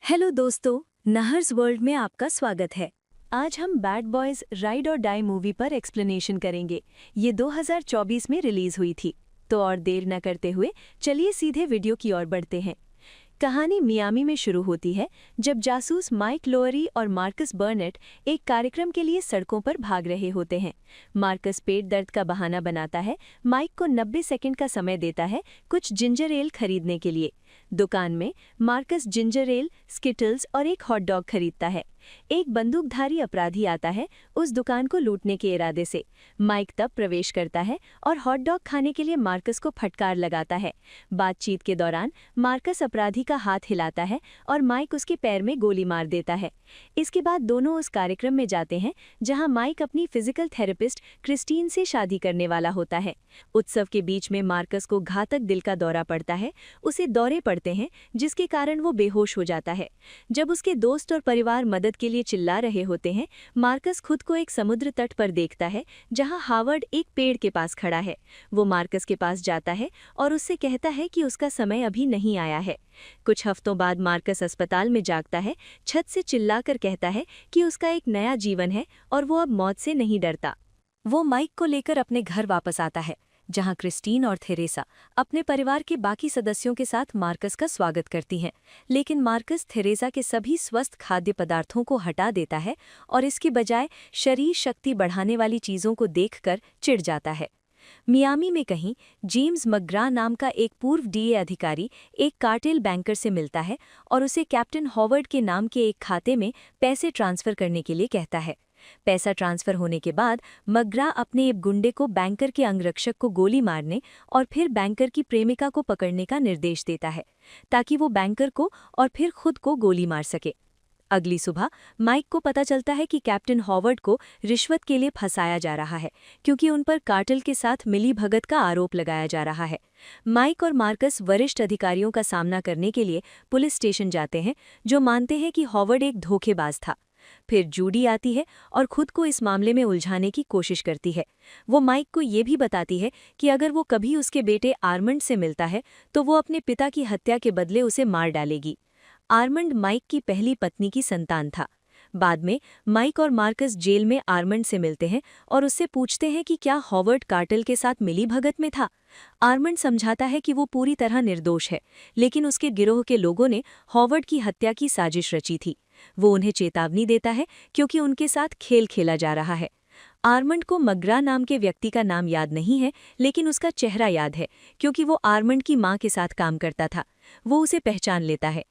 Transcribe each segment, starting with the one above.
Hello दोस्तों, नहर्स world में आपका स्वागत है। आज हम बैड बॉयज राइड और डाई मूवी पर एक्सप्लेनेशन करेंगे। ये 2024 में रिलीज हुई थी। तो और देर न करते हुए चलिए सीधे वीडियो की ओर बढ़ते हैं। कहानी मियामी में शुरू होती है जब जासूस माइक लोअरी और मार्कस बर्नेट एक कार्यक्रम के लिए सड़कों पर भाग रहे होते हैं। मार्कस पेट दर्द का बहाना बनाता है, माइक को 90 सेकंड का समय देता है कुछ जिंजर एल खरीदने के लिए। दुकान में मार्कस जिंजर एल, स्किटल्स और एक हॉट डॉग खरीदता है। एक बंदूकधारी अपराधी आता है उस दुकान को लूटने के इरादे से। माइक तब प्रवेश करता है और हॉट डॉग खाने के लिए मार्कस को फटकार लगाता है। बातचीत के दौरान मार्कस अपराधी का हाथ हिलाता है और माइक उसके पैर में गोली मार देता है। इसके बाद दोनों उस कार्यक्रम में जाते हैं जहां माइक अपनी फिजिकल थेरेपिस्ट क्रिस्टीन से शादी करने वाला होता है। उत्सव के बीच में मार्कस को घातक दिल का दौरा पड़ता है। उसे दौरे पड़ते हैं जिसके कारण वो बेहोश हो जाता है। जब उसके दोस्त और परिवार मदद के लिए चिल्ला रहे होते हैं, मार्कस खुद को एक समुद्र तट पर देखता है जहां हावर्ड एक पेड़ के पास खड़ा है। वो मार्कस के पास जाता है और उससे कहता है कि उसका समय अभी नहीं आया है। कुछ हफ्तों बाद मार्कस अस्पताल में जागता है, छत से चिल्लाकर कहता है कि उसका एक नया जीवन है और वो अब मौत से नहीं डरता। वो माइक को लेकर अपने घर वापस आता है जहां क्रिस्टीन और थेरेसा अपने परिवार के बाकी सदस्यों के साथ मार्कस का स्वागत करती हैं। लेकिन मार्कस थेरेसा के सभी स्वस्थ खाद्य पदार्थों को हटा देता है और इसके बजाय शरीर शक्ति बढ़ाने वाली चीज़ों को देखकर चिढ़ जाता है। मियामी में कहीं जेम्स मग्रा नाम का एक पूर्व डीए अधिकारी एक कार्टेल बैंकर से मिलता है और उसे कैप्टन हॉवर्ड के नाम के एक खाते में पैसे ट्रांसफर करने के लिए कहता है। पैसा ट्रांसफर होने के बाद मग्रा अपने एक गुंडे को बैंकर के अंगरक्षक को गोली मारने और फिर बैंकर की प्रेमिका को पकड़ने का निर्देश देता है ताकि वो बैंकर को और फिर खुद को गोली मार सके। अगली सुबह माइक को पता चलता है कि कैप्टन हॉवर्ड को रिश्वत के लिए फंसाया जा रहा है क्योंकि उन पर कार्टेल के साथ मिलीभगत का आरोप लगाया जा रहा है। माइक और मार्कस वरिष्ठ अधिकारियों का सामना करने के लिए पुलिस स्टेशन जाते हैं जो मानते हैं कि हॉवर्ड एक धोखेबाज था। फिर जूडी आती है और खुद को इस मामले में उलझाने की कोशिश करती है। वो माइक को ये भी बताती है कि अगर वो कभी उसके बेटे आर्मंड से मिलता है तो वो अपने पिता की हत्या के बदले उसे मार डालेगी। आर्मंड माइक की पहली पत्नी की संतान था। बाद में माइक और मार्कस जेल में आर्मंड से मिलते हैं और उससे पूछते हैं कि क्या हॉवर्ड कार्टेल के साथ मिलीभगत में था। आर्मंड समझाता है कि वो पूरी तरह निर्दोष है, लेकिन उसके गिरोह के लोगों ने हॉवर्ड की हत्या की साजिश रची थी। वो उन्हें चेतावनी देता है क्योंकि उनके साथ खेल खेला जा रहा है। आर्मंड को मग्रा नाम के व्यक्ति का नाम याद नहीं है, लेकिन उसका चेहरा याद है क्योंकि वो आर्मंड की मां के साथ काम करता था। वो उसे पहचान लेता है।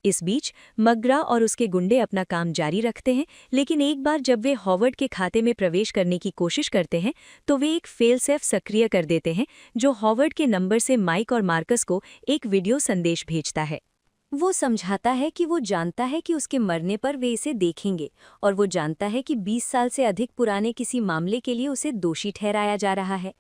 इस बीच मग्रा और उसके गुंडे अपना काम जारी रखते हैं, लेकिन एक बार जब वे हॉवर्ड के खाते में प्रवेश करने की कोशिश करते हैं तो वे एक फेलसेफ सक्रिय कर देते हैं जो हॉवर्ड के नंबर से माइक और मार्कस को एक वीडियो संदेश भेजता है। वो समझाता है कि वो जानता है कि उसके मरने पर वे इसे देखेंगे और वो जानता है कि 20 साल से अधिक पुराने किसी मामले के लिए उसे दोषी ठहराया जा रहा है।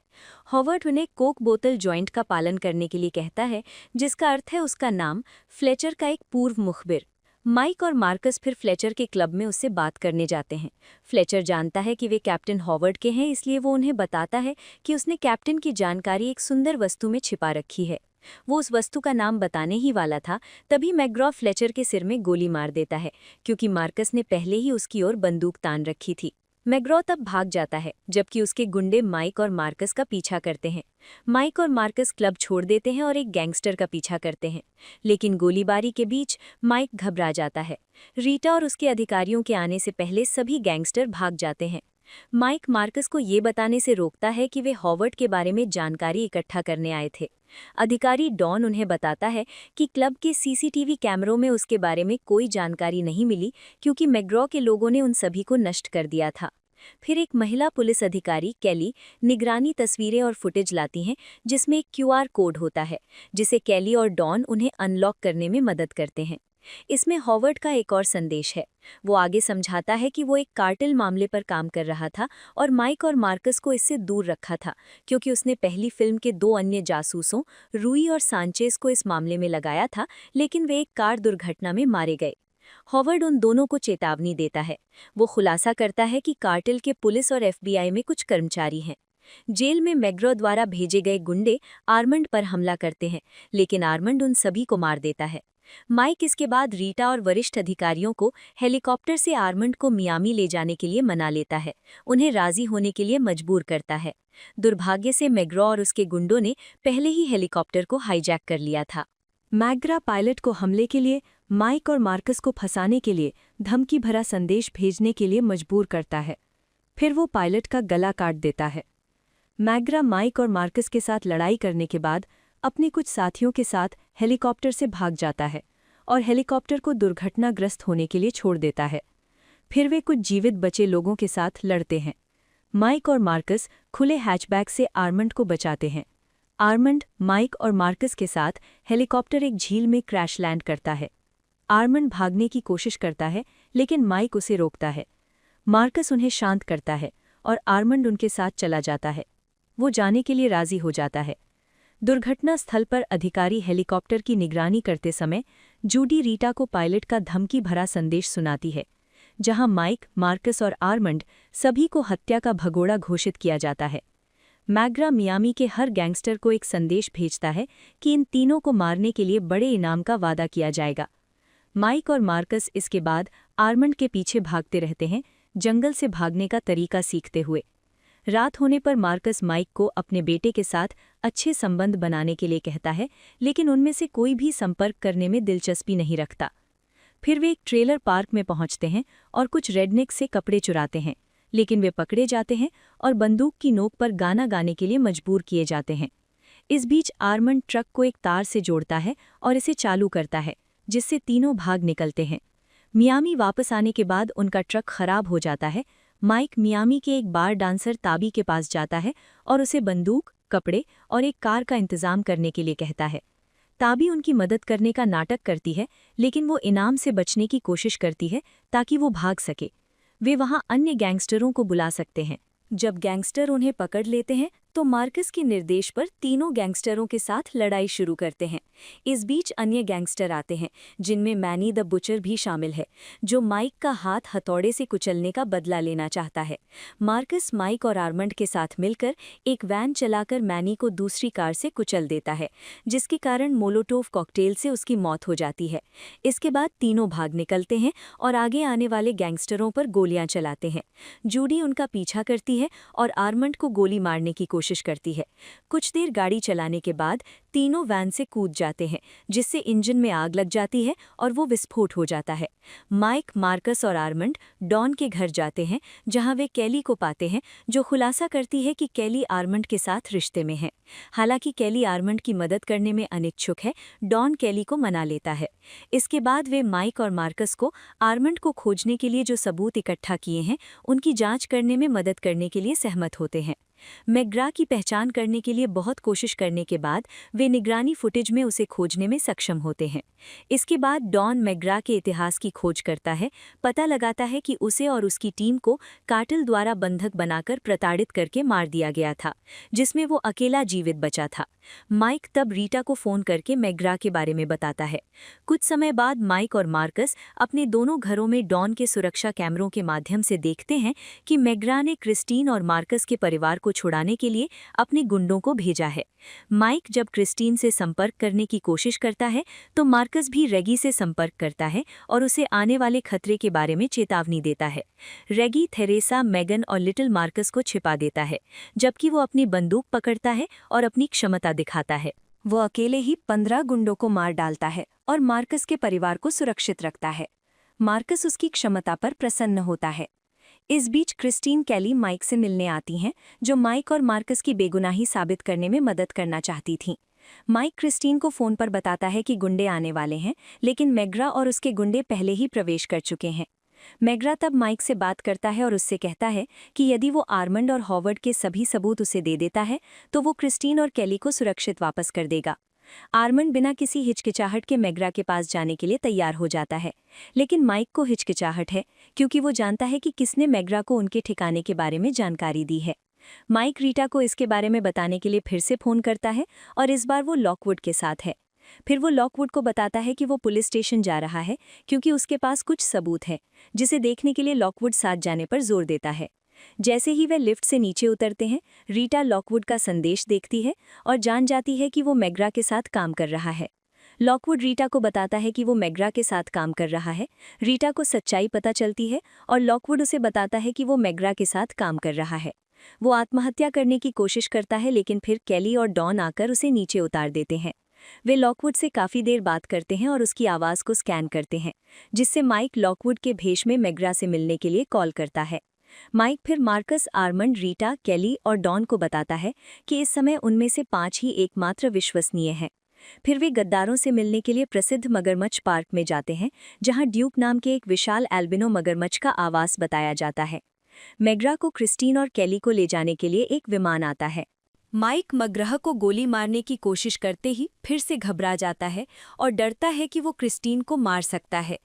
हॉवर्ड उन्हें कोक बोतल जॉइंट का पालन करने के लिए कहता है जिसका अर्थ है उसका नाम, फ्लेचर का एक पूर्व मुखबिर। माइक और मार्कस फिर फ्लेचर के क्लब में उससे बात करने जाते हैं। फ्लेचर जानता है कि वे कैप्टन हॉवर्ड के हैं, इसलिए वो उन्हें बताता है कि उसने कैप्टन की जानकारी एक सुंदर वस्तु में छिपा रखी है। वो उस वस्तु का नाम बताने ही वाला था, तभी मैग्रॉ फ्लेचर के सिर में गोली मार देता है क्योंकि मार्कस ने पहले ही उसकी ओर बंदूक तान रखी थी। मैग्रॉ तब भाग जाता है जबकि उसके गुंडे माइक और मार्कस का पीछा करते हैं। माइक और मार्कस क्लब छोड़ देते हैं और एक गैंगस्टर का पीछा करते हैं, लेकिन गोलीबारी के बीच माइक घबरा जाता है। रीटा और उसके अधिकारियों के आने से पहले सभी गैंगस्टर भाग जाते हैं। माइक मार्कस को ये बताने से रोकता है कि वे हॉवर्ड के बारे में जानकारी इकट्ठा करने आए थे। अधिकारी डॉन उन्हें बताता है कि क्लब के सीसीटीवी कैमरों में उसके बारे में कोई जानकारी नहीं मिली क्योंकि मैग्रॉ के लोगों ने उन सभी को नष्ट कर दिया था। फिर एक महिला पुलिस अधिकारी कैली निगरानी तस्वीरें और फुटेज लाती हैं जिसमें एक क्यूआर कोड होता है जिसे कैली और डॉन उन्हें अनलॉक करने में मदद करते हैं। इसमें हॉवर्ड का एक और संदेश है। वो आगे समझाता है कि वो एक कार्टेल मामले पर काम कर रहा था और माइक और मार्कस को इससे दूर रखा था क्योंकि उसने पहली फिल्म के 2 अन्य जासूसों रूई और सांचेज को इस मामले में लगाया था, लेकिन वे एक कार दुर्घटना में मारे गए। हॉवर्ड उन दोनों को चेतावनी देता है। वो खुलासा करता है कि कार्टेल के पुलिस और एफबीआई में कुछ कर्मचारी हैं। जेल में मैग्रॉ द्वारा भेजे गए गुंडे आर्मंड पर हमला करते हैं, लेकिन आर्मंड उन सभी को मार देता है। माइक इसके बाद रीटा और वरिष्ठ अधिकारियों को हेलीकॉप्टर से आर्मंड को मियामी ले जाने के लिए मना लेता है, उन्हें राजी होने के लिए मजबूर करता है। दुर्भाग्य से मैग्रा और उसके गुंडों ने पहले ही हेलीकॉप्टर को हाईजैक कर लिया था। मैग्रा पायलट को हमले के लिए, माइक और मार्कस को फंसाने के लिए धमकी भरा संदेश भेजने के लिए मजबूर करता है। फिर वो पायलट का गला काट देता है। मैग्रा माइक और मार्कस के साथ लड़ाई करने के बाद अपने कुछ साथियों के साथ हेलीकॉप्टर से भाग जाता है और हेलीकॉप्टर को दुर्घटनाग्रस्त होने के लिए छोड़ देता है। फिर वे कुछ जीवित बचे लोगों के साथ लड़ते हैं। माइक और मार्कस खुले हैचबैक से आर्मंड को बचाते हैं। आर्मंड, माइक और मार्कस के साथ हेलीकॉप्टर एक झील में क्रैश लैंड करता है। आर्मंड भागने की कोशिश करता है, लेकिन माइक उसे रोकता है। मार्कस उन्हें शांत करता है और आर्मंड उनके साथ चला जाता है। वो जाने के लिए राजी हो जाता है। दुर्घटना स्थल पर अधिकारी हेलीकॉप्टर की निगरानी करते समय जूडी रीटा को पायलट का धमकी भरा संदेश सुनाती है, जहां माइक, मार्कस और आर्मंड सभी को हत्या का भगोड़ा घोषित किया जाता है। मैग्रा मियामी के हर गैंगस्टर को एक संदेश भेजता है कि इन तीनों को मारने के लिए बड़े इनाम का वादा किया जाएगा। माइक और मार्कस इसके बाद आर्मंड के पीछे भागते रहते हैं, जंगल से भागने का तरीका सीखते हुए। रात होने पर मार्कस माइक को अपने बेटे के साथ अच्छे संबंध बनाने के लिए कहता है, लेकिन उनमें से कोई भी संपर्क करने में दिलचस्पी नहीं रखता। फिर वे एक ट्रेलर पार्क में पहुंचते हैं और कुछ रेडनेक से कपड़े चुराते हैं, लेकिन वे पकड़े जाते हैं और बंदूक की नोक पर गाना गाने के लिए मजबूर किए जाते हैं। इस बीच आर्मंड ट्रक को एक तार से जोड़ता है और इसे चालू करता है, जिससे तीनों भाग निकलते हैं। मियामी वापस आने के बाद उनका ट्रक खराब हो जाता है। माइक मियामी के एक बार डांसर ताबी के पास जाता है और उसे बंदूक, कपड़े और एक कार का इंतजाम करने के लिए कहता है। ताबी उनकी मदद करने का नाटक करती है, लेकिन वो इनाम से बचने की कोशिश करती है ताकि वो भाग सके। वे वहां अन्य गैंगस्टरों को बुला सकते हैं। जब गैंगस्टर उन्हें पकड़ लेते हैं तो मार्कस के निर्देश पर तीनों गैंगस्टरों के साथ लड़ाई शुरू करते हैं। इस बीच अन्य गैंगस्टर आते हैं, जिनमें मैनी द बुचर भी शामिल है, जो माइक का हाथ हथौड़े से कुचलने का बदला लेना चाहता है। मार्कस माइक और आर्मंड के साथ मिलकर एक वैन चलाकर मैनी को दूसरी कार से कुचल देता है, जिसके कारण मोलोटोव कॉकटेल से उसकी मौत हो जाती है। इसके बाद तीनों भाग निकलते हैं और आगे आने वाले गैंगस्टरों पर गोलियां चलाते हैं। जूडी उनका पीछा करती है और आर्मंड को गोली मारने की कोशिश करती है। कुछ देर गाड़ी चलाने के बाद तीनों वैन से कूद जाते हैं, जिससे इंजन में आग लग जाती है और वो विस्फोट हो जाता है। माइक, मार्कस और आर्मंड डॉन के घर जाते हैं, जहां वे कैली को पाते हैं, जो खुलासा करती है कि कैली आर्मंड के साथ रिश्ते में है। हालांकि कैली आर्मंड की मदद करने में अनिच्छुक है, डॉन कैली को मना लेता है। इसके बाद वे माइक और मार्कस को आर्मंड को खोजने के लिए जो सबूत इकट्ठा किए हैं, उनकी जांच करने में मदद करने के लिए सहमत होते हैं। मैग्रा की पहचान करने के लिए बहुत कोशिश करने के बाद वे निगरानी फुटेज में उसे खोजने में सक्षम होते हैं। इसके बाद डॉन मैग्रा के इतिहास की खोज करता है, पता लगाता है कि उसे और उसकी टीम को कार्टेल द्वारा बंधक बनाकर प्रताड़ित करके मार दिया गया था, जिसमें वो अकेला जीवित बचा था। माइक तब रीटा को फोन करके मैग्रा के बारे में बताता है। कुछ समय बाद माइक और मार्कस अपने दोनों घरों में डॉन के सुरक्षा कैमरों के माध्यम से देखते हैं कि मैग्रा ने क्रिस्टीन और मार्कस के परिवार को छुड़ाने के लिए अपने गुंडों को भेजा है। माइक जब क्रिस्टीन से संपर्क करने की कोशिश करता है तो मार्कस भी रेगी से संपर्क करता है और उसे आने वाले खतरे के बारे में चेतावनी देता है। रेगी थेरेसा, मेगन और लिटिल मार्कस को छिपा देता है, जबकि वो अपनी बंदूक पकड़ता है और अपनी क्षमता दिखाता है। वो अकेले ही 15 गुंडों को मार डालता है और मार्कस के परिवार को सुरक्षित रखता है। मार्कस उसकी क्षमता पर प्रसन्न होता है। इस बीच क्रिस्टीन कैली माइक से मिलने आती हैं, जो माइक और मार्कस की बेगुनाही साबित करने में मदद करना चाहती थीं। माइक क्रिस्टीन को फोन पर बताता है कि गुंडे आने वाले हैं, लेकिन मैग्रा और उसके गुंडे पहले ही प्रवेश कर चुके हैं। मैग्रा तब माइक से बात करता है और उससे कहता है कि यदि वो आर्मंड और हॉवर्ड के सभी सबूत उसे दे देता है तो वो क्रिस्टीन और कैली को सुरक्षित वापस कर देगा। आर्मंड बिना किसी हिचकिचाहट के मैग्रा के पास जाने के लिए तैयार हो जाता है, लेकिन माइक को हिचकिचाहट है क्योंकि वो जानता है कि किसने मैग्रा को उनके ठिकाने के बारे में जानकारी दी है। माइक रीटा को इसके बारे में बताने के लिए फिर से फोन करता है और इस बार वो लॉकवुड के साथ है। फिर वो लॉकवुड को बताता है कि वो पुलिस स्टेशन जा रहा है क्योंकि उसके पास कुछ सबूत है, जिसे देखने के लिए लॉकवुड साथ जाने पर जोर देता है। जैसे ही वे लिफ्ट से नीचे उतरते हैं, रीटा लॉकवुड का संदेश देखती है और जान जाती है कि वो मैग्रा के साथ काम कर रहा है। लॉकवुड रीटा को बताता है कि वो मैग्रा के साथ काम कर रहा है। रीटा को सच्चाई पता चलती है और लॉकवुड उसे बताता है कि वो मैग्रा के साथ काम कर रहा है। वो आत्महत्या करने की कोशिश करता है, लेकिन फिर केली और डॉन आकर उसे नीचे उतार देते हैं। वे लॉकवुड से काफ़ी देर बात करते हैं और उसकी आवाज़ को स्कैन करते हैं, जिससे माइक लॉकवुड के भेष में मैग्रा से मिलने के लिए कॉल करता है। माइक फिर मार्कस, आर्मंड, रीटा, केली और डॉन को बताता है कि इस समय उनमें से 5 ही एकमात्र विश्वसनीय हैं। फिर वे गद्दारों से मिलने के लिए प्रसिद्ध मगरमच्छ पार्क में जाते हैं, जहां ड्यूक नाम के एक विशाल एल्बिनो मगरमच्छ का आवास बताया जाता है। मैग्रा को क्रिस्टीन और केली को ले जाने के लिए एक विमान आता है। माइक मग्रह को गोली मारने की कोशिश करते ही फिर से घबरा जाता है और डरता है कि वो क्रिस्टीन को मार सकता है।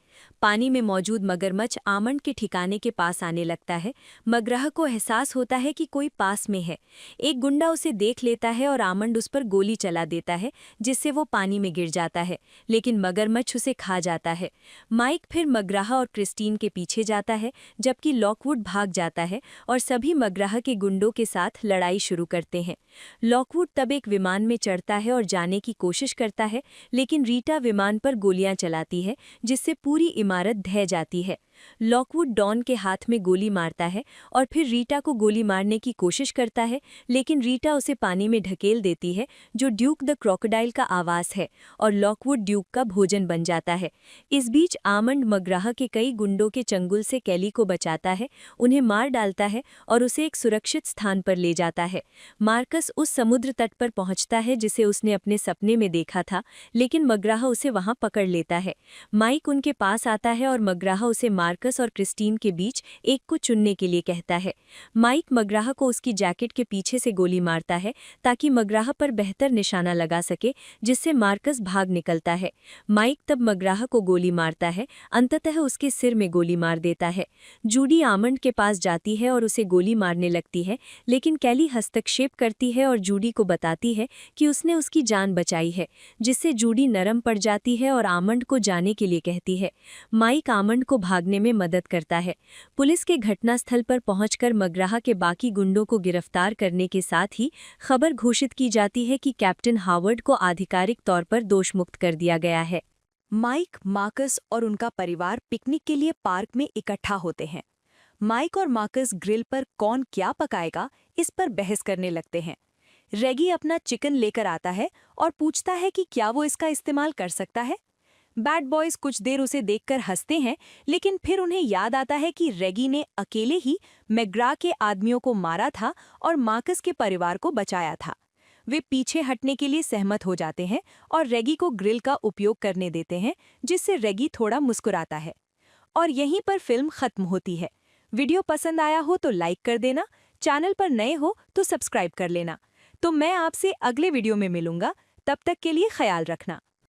पानी में मौजूद मगरमच्छ आमंड के ठिकाने के पास आने लगता है। मग्रह को एहसास होता है कि कोई पास में है। एक गुंडा उसे देख लेता है और आमंड उस पर गोली चला देता है, जिससे वो पानी में गिर जाता है, लेकिन मगरमच्छ उसे खा जाता है। माइक फिर मग्रह और क्रिस्टीन के पीछे जाता है, जबकि लॉकवुड भाग जाता है और सभी मग्रह के गुंडों के साथ लड़ाई शुरू करते हैं। लॉकवुड तब एक विमान में चढ़ता है और जाने की कोशिश करता है, लेकिन रीटा विमान पर गोलियां चलाती है, जिससे पूरी इमारत ढह जाती है। लॉकवुड डॉन के हाथ में गोली मारता है और फिर रीटा को गोली मारने की कोशिश करता है, लेकिन रीटा उसे पानी में ढकेल देती है, जो ड्यूक द क्रोकोडाइल का आवास है, और लॉकवुड ड्यूक का भोजन बन जाता है। इस बीच आमंड मग्राह के कई गुंडों के चंगुल से केली को बचाता है, उन्हें मार डालता है और उसे एक सुरक्षित स्थान पर ले जाता है। मार्कस उस समुद्र तट पर पहुंचता है जिसे उसने अपने सपने में देखा था, लेकिन मग्राह उसे वहां पकड़ लेता है। माइक उनके पास आता है और मग्राह उसे मार्कस और क्रिस्टीन के बीच एक को चुनने के लिए कहता है। माइक मग्राह को उसकी जैकेट के पीछे से गोली मारता है ताकि मग्राह पर बेहतर निशाना लगा सके, जिससे मार्कस भाग निकलता है। माइक तब मग्राह को गोली मारता है, अंततः उसके सिर में गोली मार देता है। जूडी आमंड के पास जाती है और उसे गोली मारने लगती है, लेकिन केली हस्तक्षेप करती है और जूडी को बताती है कि उसने उसकी जान बचाई है, जिससे जूडी नरम पड़ जाती है और आमंड को जाने के लिए कहती है। माइक आमंड को भागने में मदद करता है। पुलिस के घटनास्थल पर पहुंचकर मग्राह के बाकी गुंडों को गिरफ्तार करने के साथ ही खबर घोषित की जाती है कि कैप्टन हावर्ड को आधिकारिक तौर पर दोषमुक्त कर दिया गया है। माइक, मार्कस और उनका परिवार पिकनिक के लिए पार्क में इकट्ठा होते हैं। माइक और मार्कस ग्रिल पर कौन क्या पकाएगा, इस पर बहस करने लगते हैं। रेगी अपना चिकन लेकर आता है और पूछता है कि क्या वो इसका इस्तेमाल कर सकता है। बैड बॉयज कुछ देर उसे देखकर हंसते हैं, लेकिन फिर उन्हें याद आता है कि रेगी ने अकेले ही मैग्रा के आदमियों को मारा था और मार्कस के परिवार को बचाया था। वे पीछे हटने के लिए सहमत हो जाते हैं और रेगी को ग्रिल का उपयोग करने देते हैं, जिससे रेगी थोड़ा मुस्कुराता है। और यहीं पर फिल्म खत्म होती है। वीडियो पसंद आया हो तो लाइक कर देना, चैनल पर नए हो तो सब्सक्राइब कर लेना। तो मैं आपसे अगले वीडियो में मिलूंगा, तब तक के लिए ख्याल रखना।